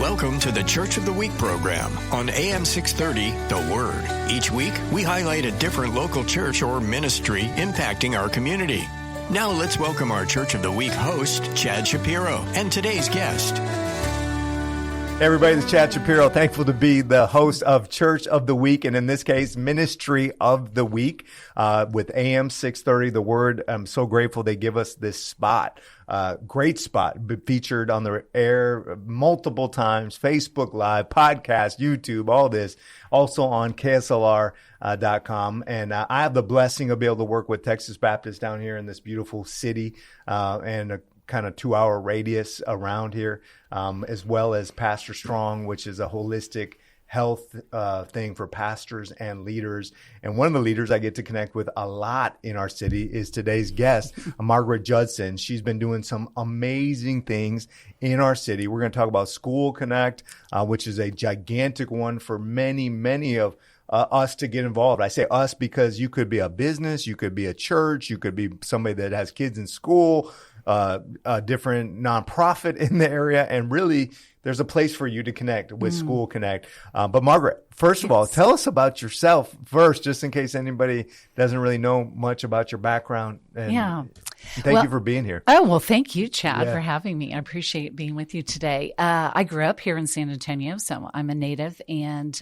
Welcome to the Church of the Week program on AM 630, The Word. Each week, we highlight a different local church or ministry impacting our community. Now let's welcome our Church of the Week host, Chad Schapiro, and today's guest. Hey everybody, this is Chad Schapiro. Thankful to be the host of Church of the Week, and in this case, Ministry of the Week with AM 630, The Word. I'm so grateful they give us this spot. Great spot, featured on the air multiple times, Facebook Live, podcast, YouTube, all this. Also on KSLR.com. And I have the blessing of being able to work with Texas Baptist down here in this beautiful city and a kind of 2-hour radius around here, as well as Pastor Strong, which is a holistic health thing for pastors and leaders. And one of the leaders I get to connect with a lot in our city is today's guest, Margaret Judson. She's been doing some amazing things in our city. We're going to talk about School Connect, which is a gigantic one for many of us to get involved. I say us because you could be a business, you could be a church, you could be somebody that has kids in school, a different nonprofit in the area, and really there's a place for you to connect with School Connect. But Margaret, first of all, tell us about yourself first, just in case anybody doesn't really know much about your background. And thank you for being here. Oh, well, thank you, Chad, for having me. I appreciate being with you today. I grew up here in San Antonio, so I'm a native and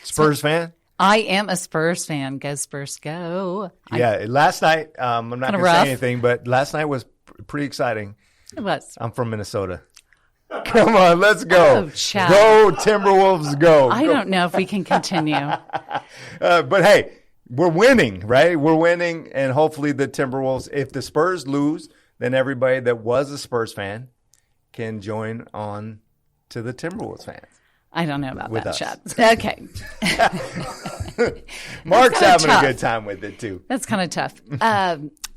Spurs fan? I am a Spurs fan. Go Spurs, go. Yeah, last night, I'm not going to say anything, but last night was pretty exciting. It was. I'm from Minnesota. Come on, let's go. Oh, Chad. Go, Timberwolves, go. I don't know if we can continue. But hey, we're winning, right? We're winning, and hopefully the Timberwolves, if the Spurs lose, then everybody that was a Spurs fan can join on to the Timberwolves fans. I don't know about with that, us. Chad. Okay. Mark's having a good time with it, too. That's kind of tough.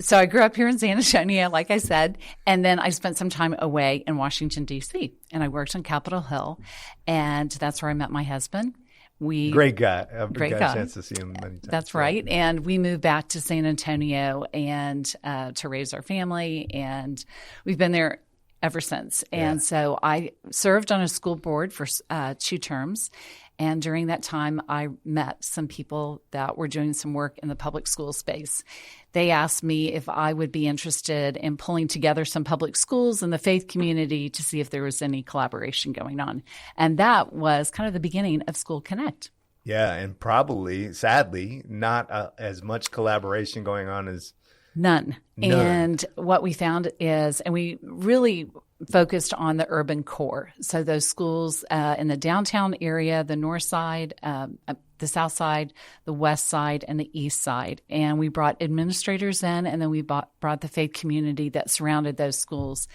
So I grew up here in San Antonio, like I said, and then I spent some time away in Washington, D.C., and I worked on Capitol Hill, and that's where I met my husband. Great guy. I've got a chance to see him many times. That's right. And we moved back to San Antonio and to raise our family, and we've been there ever since. And so I served on a school board for 2 terms. And during that time, I met some people that were doing some work in the public school space. They asked me if I would be interested in pulling together some public schools in the faith community to see if there was any collaboration going on. And that was kind of the beginning of School Connect. Yeah, and probably, sadly, not as much collaboration going on as None. And what we found is, and we really focused on the urban core. So those schools in the downtown area, the north side, the south side, the west side, and the east side. And we brought administrators in, and then we brought the faith community that surrounded those schools.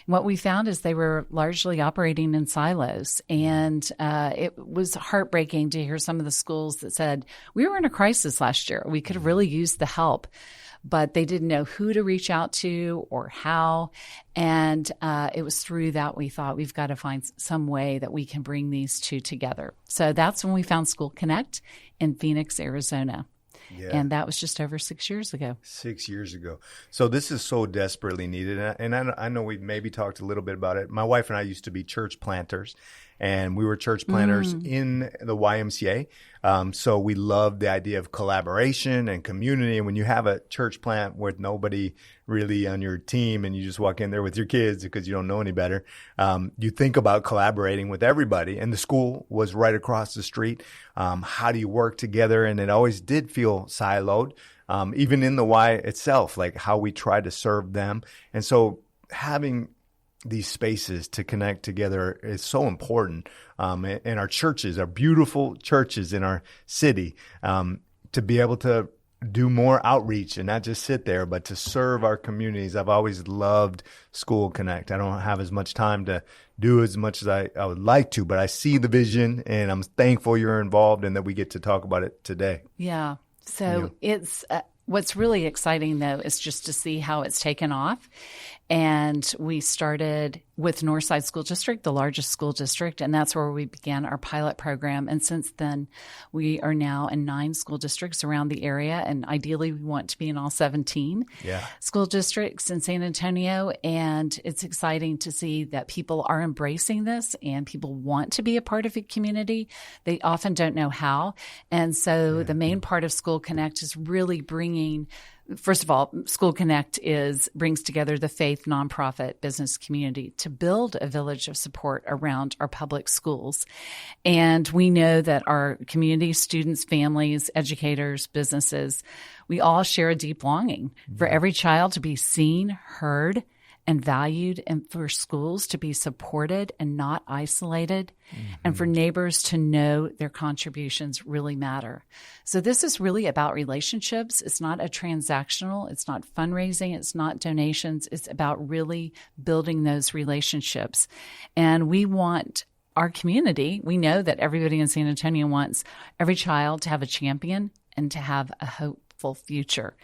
What we found is they were largely operating in silos, and it was heartbreaking to hear some of the schools that said, we were in a crisis last year. We could have really used the help, but they didn't know who to reach out to or how. And it was through that we thought we've got to find some way that we can bring these two together. So that's when we found School Connect in Phoenix, Arizona. Yeah. And that was just over 6 years ago. 6 years ago. So this is so desperately needed. And I know we've maybe talked a little bit about it. My wife and I used to be church planters, and we were church planters in the YMCA. So we love the idea of collaboration and community. And when you have a church plant with nobody really on your team and you just walk in there with your kids because you don't know any better, you think about collaborating with everybody. And the school was right across the street. How do you work together? And it always did feel siloed, even in the Y itself, like how we try to serve them. And so having these spaces to connect together is so important. And our churches, our beautiful churches in our city, to be able to do more outreach and not just sit there, but to serve our communities. I've always loved School Connect. I don't have as much time to do as much as I would like to, but I see the vision, and I'm thankful you're involved and that we get to talk about it today. Yeah. So it's what's really exciting, though, is just to see how it's taken off. And we started with Northside School District, the largest school district, and that's where we began our pilot program. And since then, we are now in 9 school districts around the area, and ideally we want to be in all 17 school districts in San Antonio. And it's exciting to see that people are embracing this and people want to be a part of a community. They often don't know how. And so the main part of School Connect is really bringing, first of all, School Connect brings together the faith, nonprofit, business community to build a village of support around our public schools. And we know that our community, students, families, educators, businesses, we all share a deep longing for every child to be seen, heard, and valued, and for schools to be supported and not isolated, and for neighbors to know their contributions really matter. So this is really about relationships. It's not a transactional. It's not fundraising. It's not donations. It's about really building those relationships. And we want our community, we know that everybody in San Antonio wants every child to have a champion and to have a hopeful future.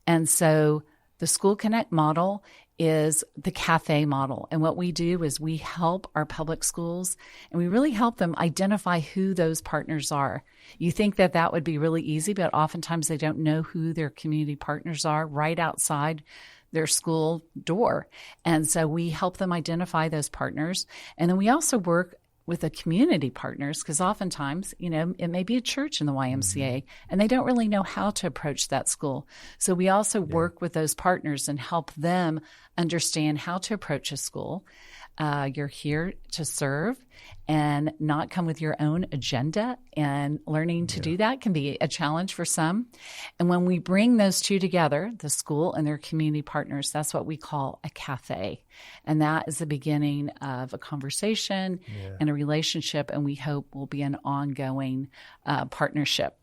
And so the School Connect model is the cafe model. And what we do is we help our public schools, and we really help them identify who those partners are. You think that that would be really easy, but oftentimes they don't know who their community partners are right outside their school door. And so we help them identify those partners. And then we also work with the community partners, because oftentimes, it may be a church in the YMCA and they don't really know how to approach that school. So we also work with those partners and help them understand how to approach a school. You're here to serve and not come with your own agenda, and learning to do that can be a challenge for some. And when we bring those two together, the school and their community partners, that's what we call a cafe. And that is the beginning of a conversation and a relationship, and we hope will be an ongoing partnership.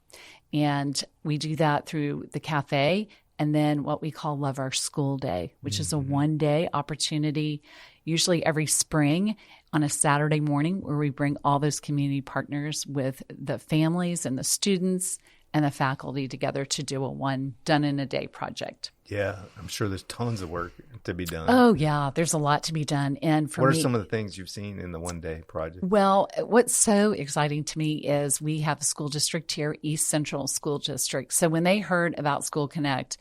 And we do that through the cafe, and then what we call Love Our School Day, which is a one-day opportunity, usually every spring on a Saturday morning, where we bring all those community partners with the families and the students and the faculty together to do a one done-in-a-day project. Yeah, I'm sure there's tons of work to be done. Oh, yeah, there's a lot to be done. And for what are some of the things you've seen in the one-day project? Well, what's so exciting to me is we have a school district here, East Central School District. So when they heard about School Connect,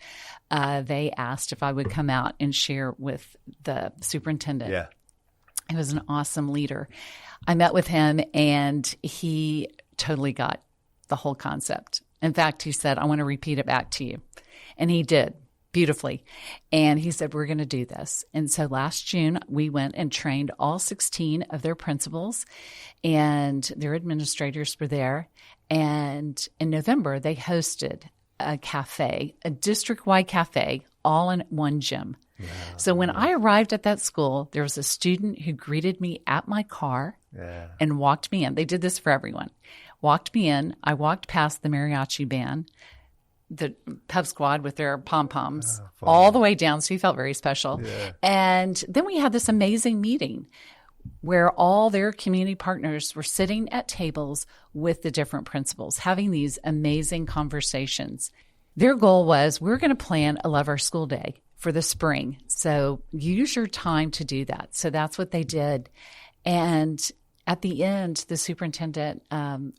they asked if I would come out and share with the superintendent. Yeah. He was an awesome leader. I met with him, and he totally got the whole concept. In fact, he said, I want to repeat it back to you. And he did beautifully. And he said, we're going to do this. And so last June, we went and trained all 16 of their principals, and their administrators were there. And in November, they hosted a cafe, a district-wide cafe, all in one gym. Yeah, so when I arrived at that school, there was a student who greeted me at my car and walked me in. They did this for everyone. Walked me in. I walked past the mariachi band, the pep squad with their pom-poms, all the way down. So he felt very special. Yeah. And then we had this amazing meeting where all their community partners were sitting at tables with the different principals, having these amazing conversations. Their goal was, we're going to plan a Love Our School Day for the spring. So use your time to do that. So that's what they did. And at the end, the superintendent,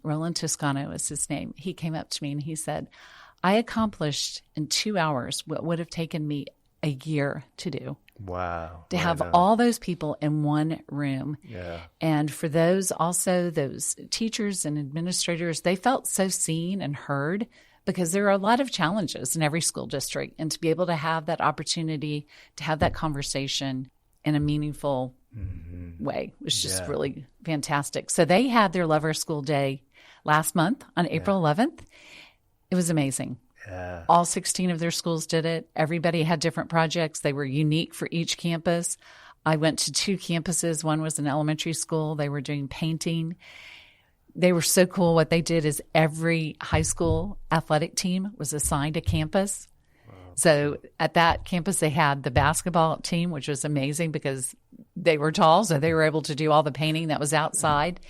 Roland Toscano is his name, he came up to me and he said, I accomplished in 2 hours what would have taken me a year to do. Wow. To have all those people in one room. Yeah. And for those teachers and administrators, they felt so seen and heard, because there are a lot of challenges in every school district. And to be able to have that opportunity to have that conversation in a meaningful way was just really fantastic. So they had their Love Our School Day last month on April 11th. It was amazing. Yeah. All 16 of their schools did it. Everybody had different projects. They were unique for each campus. I went to 2 campuses. One was an elementary school. They were doing painting. They were so cool. What they did is every high school athletic team was assigned a campus. Wow. So at that campus, they had the basketball team, which was amazing because they were tall, so they were able to do all the painting that was outside.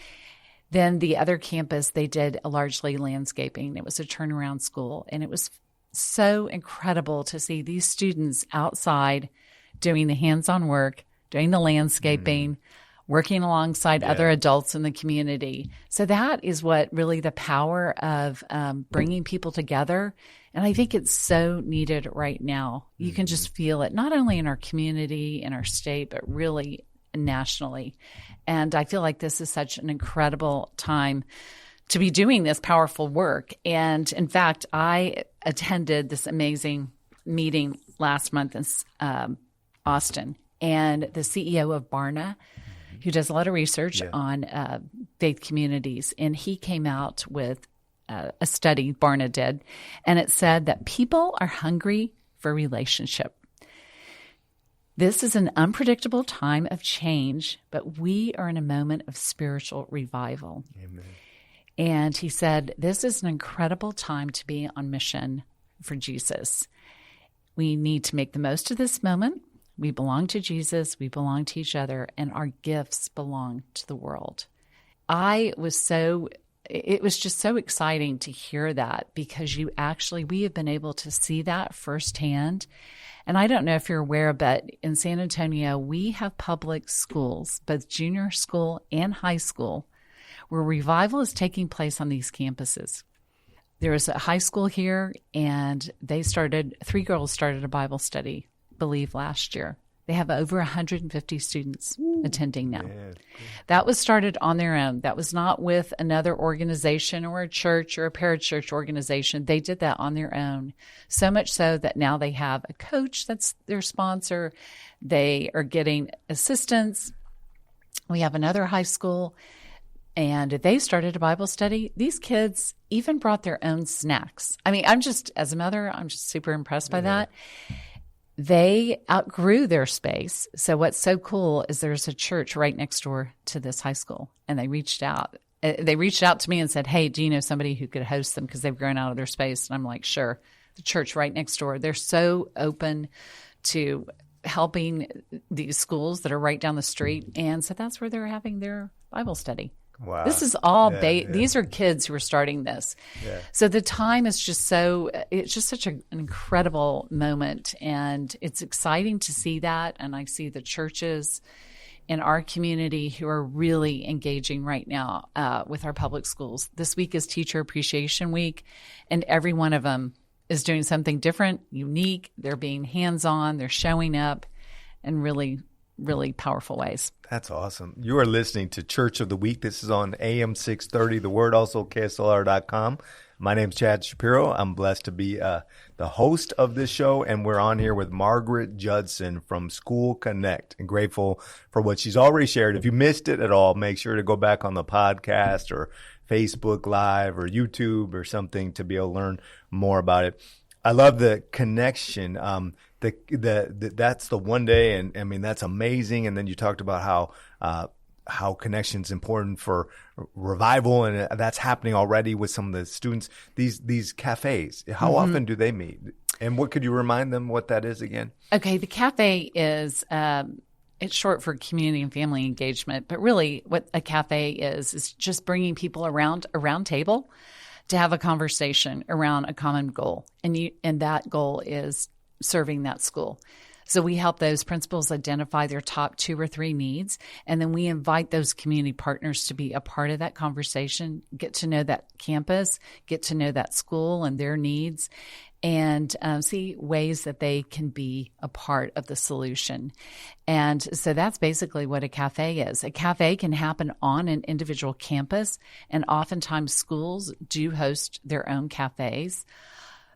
Then the other campus, they did a largely landscaping. It was a turnaround school, and it was so incredible to see these students outside doing the hands-on work, doing the landscaping, working alongside other adults in the community. So that is what really the power of bringing people together. And I think it's so needed right now. You can just feel it, not only in our community, in our state, but really nationally. And I feel like this is such an incredible time to be doing this powerful work. And in fact, I attended this amazing meeting last month in Austin, and the CEO of Barna, who does a lot of research on faith communities, and he came out with a study Barna did, and it said that people are hungry for relationship. This is an unpredictable time of change, but we are in a moment of spiritual revival. Amen. And he said, this is an incredible time to be on mission for Jesus. We need to make the most of this moment. We belong to Jesus, we belong to each other, and our gifts belong to the world. It was just so exciting to hear that, because we have been able to see that firsthand. And I don't know if you're aware, but in San Antonio, we have public schools, both junior school and high school, where revival is taking place on these campuses. There was a high school here, and 3 girls started a Bible study, I believe, last year. They have over 150 students attending now. Yeah, cool. That was started on their own. That was not with another organization or a church or a parachurch organization. They did that on their own. So much so that now they have a coach that's their sponsor. They are getting assistance. We have another high school, and they started a Bible study. These kids even brought their own snacks. I mean, as a mother, I'm just super impressed by that. They outgrew their space. So what's so cool is there's a church right next door to this high school, and they reached out. They reached out to me and said, hey, do you know somebody who could host them, because they've grown out of their space? And I'm like, sure. The church right next door. They're so open to helping these schools that are right down the street. And so that's where they're having their Bible study. Wow. This is all these are kids who are starting this. Yeah. So the time is it's just such an incredible moment, and it's exciting to see that. And I see the churches in our community who are really engaging right now with our public schools. This week is Teacher Appreciation Week, and every one of them is doing something different, unique. They're being hands-on. They're showing up in really, really powerful ways. That's awesome. You are listening to Church of the Week. This is on AM 630, The Word, also KSLR.com. My name's Chad Schapiro. I'm blessed to be the host of this show, and we're on here with Margaret Judson from School Connect, and grateful for what she's already shared. If you missed it at all, make sure to go back on the podcast or Facebook Live or YouTube or something to be able to learn more about it. I love the connection. That's the one day, and I mean that's amazing. And then you talked about how connection's important for revival, and that's happening already with some of the students. These cafes, how often do they meet? And what could you remind them what that is again? Okay, the cafe is it's short for community and family engagement, but really what a cafe is just bringing people around a round table to have a conversation around a common goal, and that goal is serving that school. So we help those principals identify their top 2 or 3 needs, and then we invite those community partners to be a part of that conversation, get to know that campus, get to know that school and their needs, and see ways that they can be a part of the solution. And so that's basically what a cafe is. A cafe can happen on an individual campus, and oftentimes schools do host their own cafes.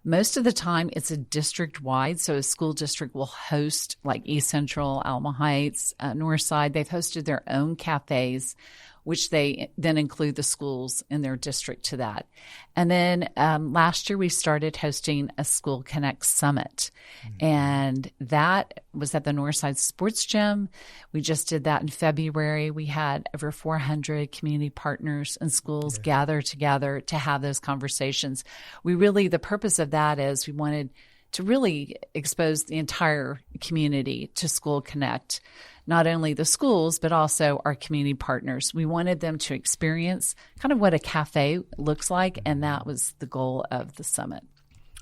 Most of the time, it's a district-wide, so a school district will host, like East Central, Alma Heights, Northside. They've hosted their own cafes, which they then include the schools in their district to that. And then last year, we started hosting a School Connect Summit, and that was at the Northside Sports Gym. We just did that in February. We had over 400 community partners and schools gather together to have those conversations. The purpose of that is we wanted to really expose the entire community to School Connect, not only the schools, but also our community partners. We wanted them to experience kind of what a cafe looks like, and that was the goal of the summit.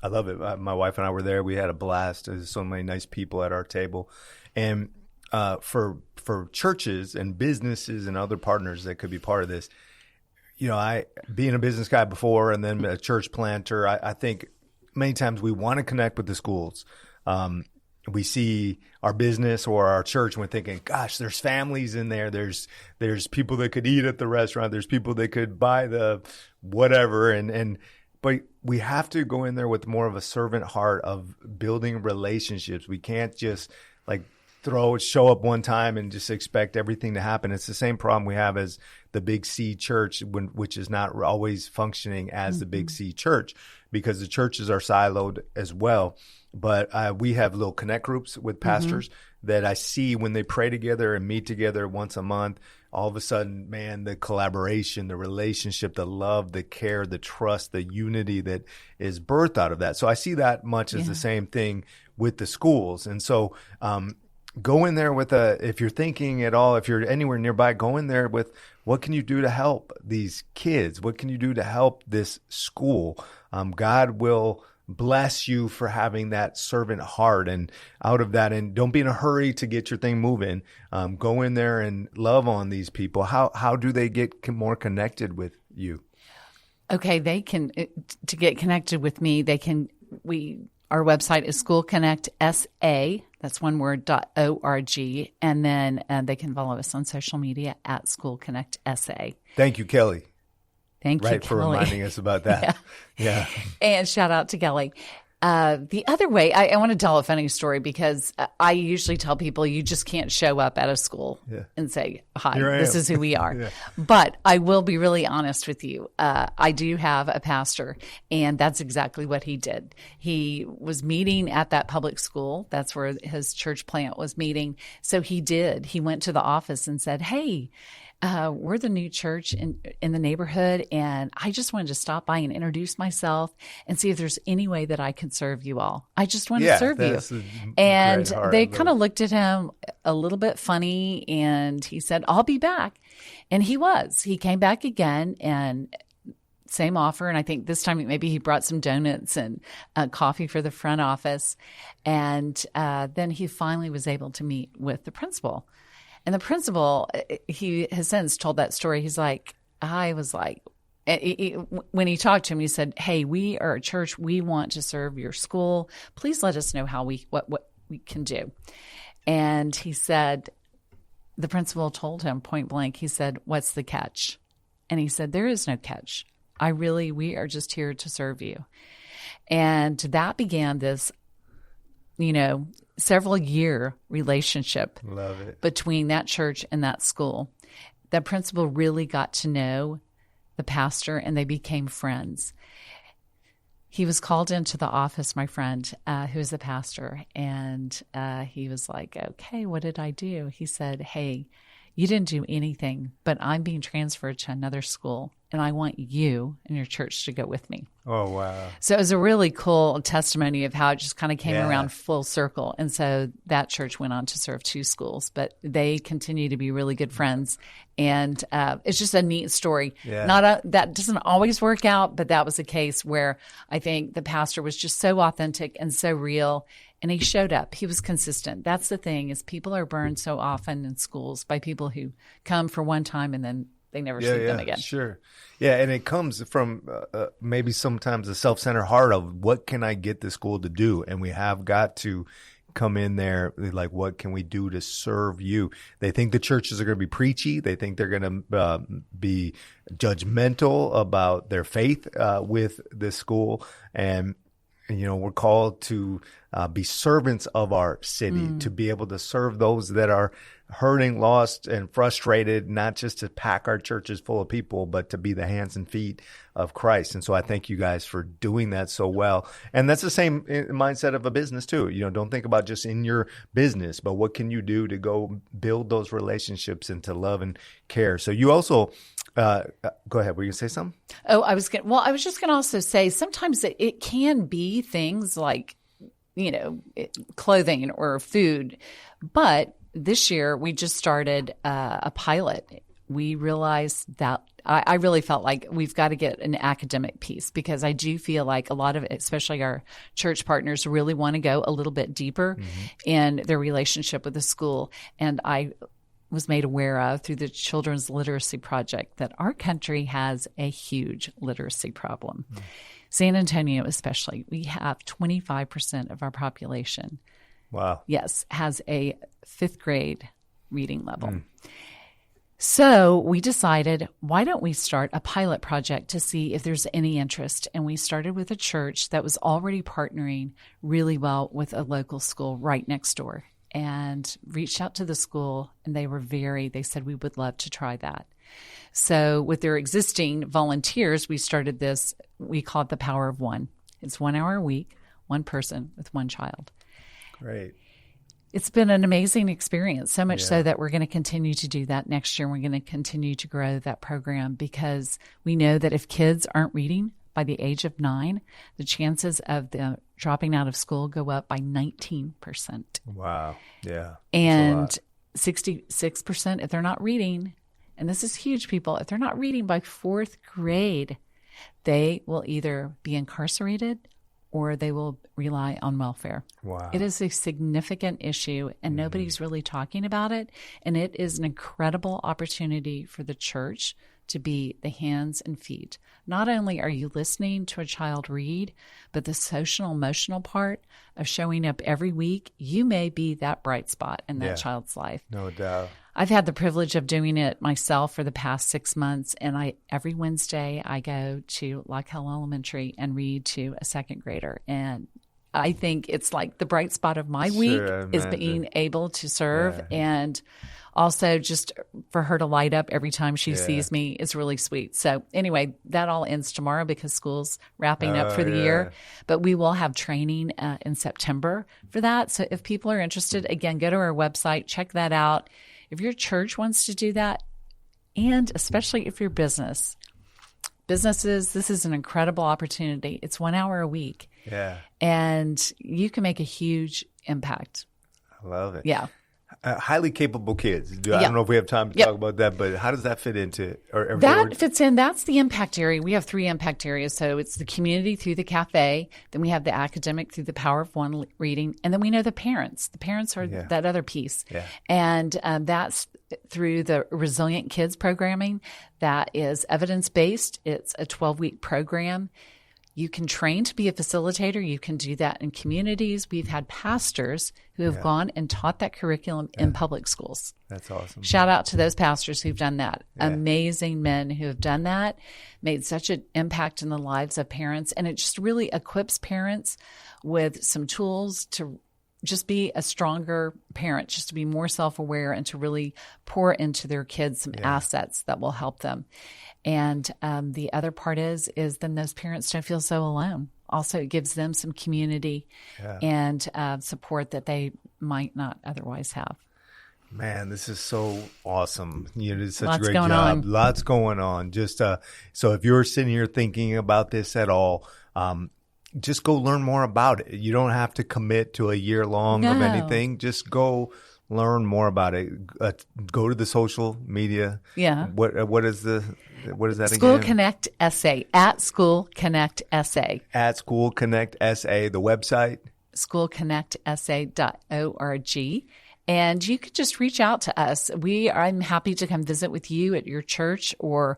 I love it. My wife and I were there. We had a blast. There's so many nice people at our table. And for churches and businesses and other partners that could be part of this, I being a business guy before and then a church planter, I think many times we want to connect with the schools. We see our business or our church and we're thinking, gosh, there's families in there. There's people that could eat at the restaurant. There's people that could buy the whatever. But we have to go in there with more of a servant heart of building relationships. We can't just show up one time and just expect everything to happen. It's the same problem we have as the Big C church, which is not always functioning as the Big C church, because the churches are siloed as well. But we have little connect groups with pastors that I see when they pray together and meet together once a month. All of a sudden, man, the collaboration, the relationship, the love, the care, the trust, the unity that is birthed out of that. So I see that much as the same thing with the schools. And so go in there with if you're thinking at all, if you're anywhere nearby, go in there with what can you do to help these kids? What can you do to help this school? God will bless you for having that servant heart and out of that. And don't be in a hurry to get your thing moving. Go in there and love on these people. How do they get more connected with you? Okay, they can, to get connected with me, our website is School Connect SA. That's one word, .org. And then they can follow us on social media at School Connect SA. Thank you, Kelly. Thank you, Kelly. For reminding us about that. Yeah. And shout out to Kelly. The other way, I want to tell a funny story because I usually tell people you just can't show up at a school and say, hi, this is who we are. But I will be really honest with you. I do have a pastor, and that's exactly what he did. He was meeting at that public school. That's where his church plant was meeting. So he did. He went to the office and said, hey, we're the new church in the neighborhood, and I just wanted to stop by and introduce myself and see if there's any way that I can serve you all. I just want to serve you. And they kind of looked at him a little bit funny, and he said, I'll be back. And he was. He came back again, and same offer. And I think this time maybe he brought some donuts and coffee for the front office. And then he finally was able to meet with the principal. And the principal, he has since told that story. He's like, when he talked to him, he said, hey, we are a church. We want to serve your school. Please let us know what we can do. And he said, the principal told him point blank, he said, what's the catch? And he said, there is no catch. We are just here to serve you. And that began this, several year relationship between that church and that school. The principal really got to know the pastor, and they became friends. He was called into the office, my friend, who is a pastor, and he was like, okay, what did I do? He said, hey, you didn't do anything, but I'm being transferred to another school, and I want you and your church to go with me. Oh, wow. So it was a really cool testimony of how it just kind of came around full circle. And so that church went on to serve 2 schools, but they continue to be really good friends. And it's just a neat story. Yeah. That doesn't always work out, but that was a case where I think the pastor was just so authentic and so real. And he showed up. He was consistent. That's the thing, is people are burned so often in schools by people who come for one time and then they never see them again. Sure. Yeah, and it comes from maybe sometimes a self-centered heart of what can I get the school to do? And we have got to come in there like, what can we do to serve you? They think the churches are going to be preachy. They think they're going to be judgmental about their faith with the school. And we're called to be servants of our city, to be able to serve those that are hurting, lost, and frustrated, not just to pack our churches full of people, but to be the hands and feet of Christ. And so I thank you guys for doing that so well. And that's the same mindset of a business too. Don't think about just in your business, but what can you do to go build those relationships and to love and care. So you also go ahead. Were you going to say something? Oh, I was just going to also say sometimes it can be things like, clothing or food. But this year we just started a pilot we realized that I really felt like we've got to get an academic piece, because I do feel like a lot of, especially our church partners, really want to go a little bit deeper in their relationship with the school. And I was made aware of through the Children's Literacy Project that our country has a huge literacy problem. San Antonio especially, we have 25% of our population. Wow. Yes, has a 5th grade reading level. So we decided, why don't we start a pilot project to see if there's any interest? And we started with a church that was already partnering really well with a local school right next door, and reached out to the school, and they said, we would love to try that. So with their existing volunteers, we started this, we call it the Power of One. It's 1 hour a week, one person with one child. Great. It's been an amazing experience, so much so that we're going to continue to do that next year. We're going to continue to grow that program, because we know that if kids aren't reading by the age of 9, the chances of them dropping out of school go up by 19%. Wow. Yeah. And 66% if they're not reading, and this is huge, people, if they're not reading by 4th grade, they will either be incarcerated or they will rely on welfare. Wow. It is a significant issue, and nobody's really talking about it. And it is an incredible opportunity for the church to be the hands and feet. Not only are you listening to a child read, but the social emotional part of showing up every week, you may be that bright spot in that child's life. No doubt. I've had the privilege of doing it myself for the past 6 months, and every Wednesday I go to Lock Hill Elementary and read to a 2nd grader. And I think it's like the bright spot of my week is being able to serve, and also just for her to light up every time she sees me is really sweet. So anyway, that all ends tomorrow because school's wrapping up for the year. But we will have training in September for that. So if people are interested, again, go to our website, check that out. If your church wants to do that, and especially if your businesses, this is an incredible opportunity. It's 1 hour a week. Yeah. And you can make a huge impact. I love it. Yeah. Highly capable kids. I don't know if we have time to talk about that, but how does that fit into? That fits in. That's the impact area. We have 3 impact areas. So it's the community through the cafe. Then we have the academic through the Power of One reading. And then we know the parents. The parents are that other piece. Yeah. And that's through the Resilient Kids programming. That is evidence-based. It's a 12-week program. You can train to be a facilitator. You can do that in communities. We've had pastors who have gone and taught that curriculum in public schools. That's awesome. Shout out to those pastors who've done that. Yeah. Amazing men who have done that, made such an impact in the lives of parents. And it just really equips parents with some tools to just be a stronger parent, just to be more self-aware and to really pour into their kids some assets that will help them. And the other part is then those parents don't feel so alone. Also, it gives them some community and support that they might not otherwise have. Man, this is so awesome. You did such Lots a great going job. on. Lots going on. Just so if you're sitting here thinking about this at all, just go learn more about it. You don't have to commit to a year long of anything. Just go learn more about it. Go to the social media. Yeah. What is that School again? Connect SA, at School Connect SA. At School Connect SA, the website? schoolconnectsa.org. And you could just reach out to us. I'm happy to come visit with you at your church, or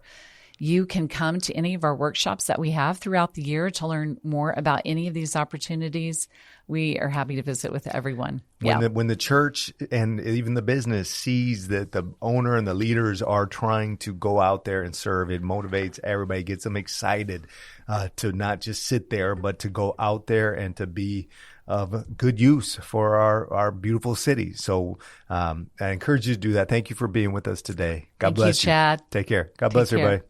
you can come to any of our workshops that we have throughout the year to learn more about any of these opportunities. We are happy to visit with everyone. When the church and even the business sees that the owner and the leaders are trying to go out there and serve, it motivates everybody, gets them excited to not just sit there, but to go out there and to be of good use for our beautiful city. So I encourage you to do that. Thank you for being with us today. God bless you, Chad. Take care. God bless everybody.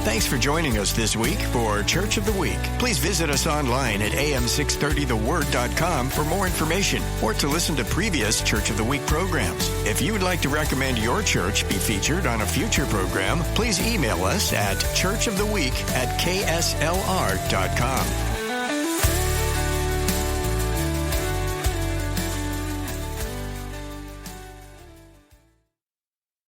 Thanks for joining us this week for Church of the Week. Please visit us online at am630theword.com for more information or to listen to previous Church of the Week programs. If you would like to recommend your church be featured on a future program, please email us at churchoftheweek@kslr.com.